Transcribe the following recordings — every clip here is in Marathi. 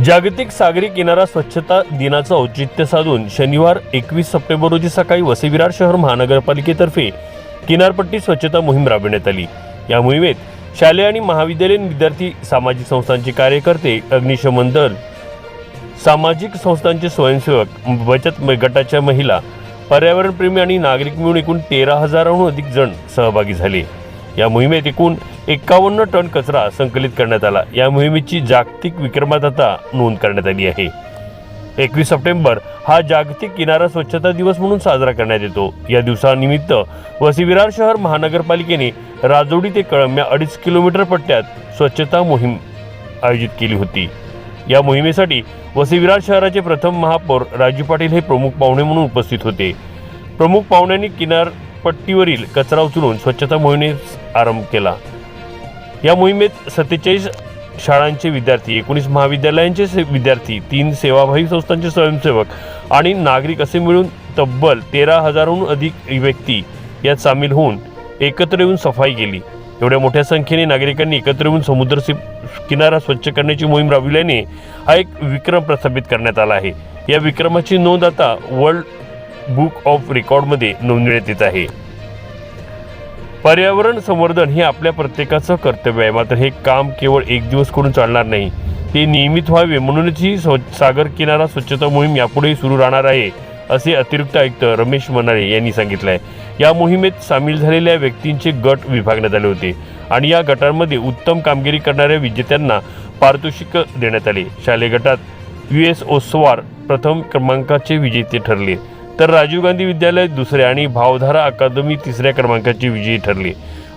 जागतिक सागरी किनारा स्वच्छता दिनाचं औचित्य साधून शनिवार 21 सप्टेंबर रोजी सकाळी वसई विरार शहर महानगरपालिकेतर्फे किनारपट्टी स्वच्छता मोहीम राबविण्यात आली। या मोहिमेत शालेय आणि महाविद्यालयीन विद्यार्थी, सामाजिक संस्थांचे कार्यकर्ते, अग्निशमन दल, सामाजिक संस्थांचे स्वयंसेवक, बचत गटाच्या महिला, पर्यावरणप्रेमी आणि नागरिक मिळून एकूण 13,000हून अधिक जण सहभागी झाले। या मोहिमेत एकूण 51 टन कचरा संकलित करण्यात आला। या मोहिमेची जागतिक विक्रमात आता नोंद करण्यात आली आहे। 21 सप्टेंबर हा जागतिक किनारा स्वच्छता दिवस म्हणून साजरा करण्यात येतो। या दिवसानिमित्त वसई विरार शहर महानगरपालिकेने राजोडी ते कळंब या 2.5 किलोमीटर पट्ट्यात स्वच्छता मोहीम आयोजित केली होती। या मोहिमेसाठी वसई विरार शहराचे प्रथम महापौर राजू पाटील हे प्रमुख पाहुणे म्हणून उपस्थित होते। प्रमुख पाहुण्यांनी किनारपट्टीवरील कचरा उचलून स्वच्छता मोहिमेस आरंभ केला। या मोहिमेत 47 शाळांचे विद्यार्थी, 19 महाविद्यालयांचे विद्यार्थी, 3 सेवाभावी संस्थांचे स्वयंसेवक आणि नागरिक असे मिळून तब्बल 13,000हून अधिक व्यक्ती यात सामील होऊन एकत्र येऊन सफाई केली। एवढ्या मोठ्या संख्येने नागरिकांनी एकत्र येऊन समुद्र किनारा स्वच्छ करण्याची मोहीम राबविल्याने हा एक विक्रम प्रस्थापित करण्यात आला आहे। या विक्रमाची नोंद आता वर्ल्ड बुक ऑफ रेकॉर्डमध्ये नोंदवण्यात येत आहे। पर्यावरण संवर्धन हे आपल्या प्रत्येकाचं कर्तव्य आहे, मात्र हे काम केवळ एक दिवस करून चालणार नाही, ते नियमित व्हावे। म्हणूनच ही सागर किनारा स्वच्छता मोहीम यापुढेही सुरू राहणार आहे, असे अतिरिक्त आयुक्त रमेश मनारे यांनी सांगितले आहे। या मोहिमेत सामील झालेल्या व्यक्तींचे गट विभागण्यात आले होते आणि या गटांमध्ये उत्तम कामगिरी करणाऱ्या विजेत्यांना पारितोषिक देण्यात आले। शालेय गटात US ओसवार प्रथम क्रमांकाचे विजेते ठरले, तर राजीव गांधी विद्यालय दुसरे आणि भावधारा अकादमी तिसऱ्या क्रमांकाचे विजयी ठरले।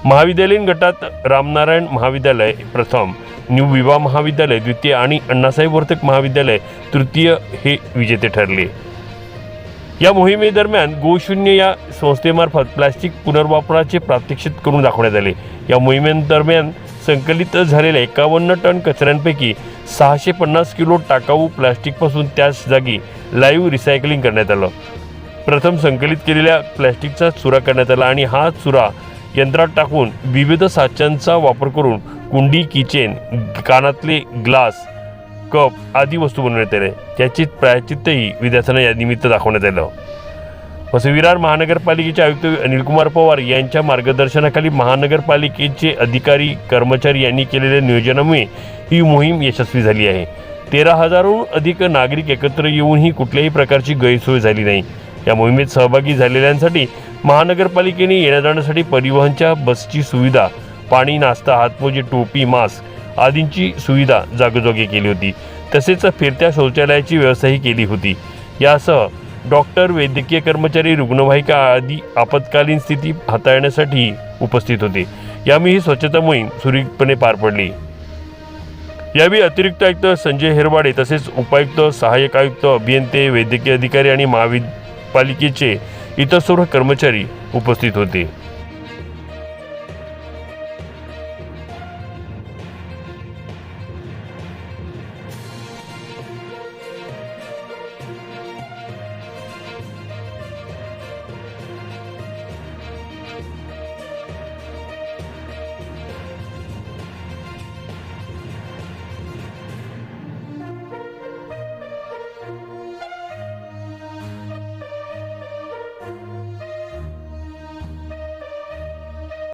महाविद्यालयीन गटात रामनारायण महाविद्यालय प्रथम, न्यू विवा महाविद्यालय द्वितीय आणि अण्णासाहेब वर्तक महाविद्यालय तृतीय हे विजेते ठरले। या मोहिमेदरम्यान गोशून्य या संस्थेमार्फत प्लास्टिक पुनर्वापराचे प्रात्यक्षिक करून दाखवण्यात आले। या मोहिमेदरम्यान संकलित झालेल्या 51 टन कचऱ्यांपैकी 650 किलो टाकाऊ प्लास्टिकपासून त्याच जागी लाईव्ह रिसायकलिंग करण्यात आलं। प्रथम संकलित केलेल्या प्लास्टिकचा चुरा करण्यात आला आणि हा चुरा यंत्रात टाकून विविध साच्यांचा वापर करून कुंडी, किचेन, कानातले, ग्लास, कप आदी वस्तू बनवण्यात आल्या। त्याची प्रायचित्तही विद्यार्थ्यांना या निमित्त दाखवण्यात आलं। वसई विरार महानगरपालिकेचे आयुक्त अनिल कुमार पवार यांच्या मार्गदर्शनाखाली महानगरपालिकेचे अधिकारी, कर्मचारी यांनी केलेल्या नियोजनामुळे ही मोहीम यशस्वी झाली आहे। 13,000हून अधिक नागरिक एकत्र येऊनही कुठल्याही प्रकारची गैरसोय झाली नाही। या मोहिमेत सहभागी झालेल्यांसाठी महानगरपालिकेने येण्या-जाण्यासाठी परिवहनच्या बसची सुविधा, पाणी, नाश्ता, हातमोजे, टोपी, मास्क आदींची सुविधा जागोजागी केली होती। तसेच फिरत्या शौचालयाची व्यवस्थाही केली होती। यासह डॉक्टर, वैद्यकीय कर्मचारी, रुग्णवाहिका आदी आपत्कालीन स्थिती हाताळण्यासाठी उपस्थित होते। यामुळे ही स्वच्छता मोहीम सुरळीतपणे पार पडली। यावेळी अतिरिक्त आयुक्त संजय हेरवाडे तसेच उपायुक्त, सहाय्यक आयुक्त, अभियंते, वैद्यकीय अधिकारी आणि महापालिकेचे इतर सर्व कर्मचारी उपस्थित होते।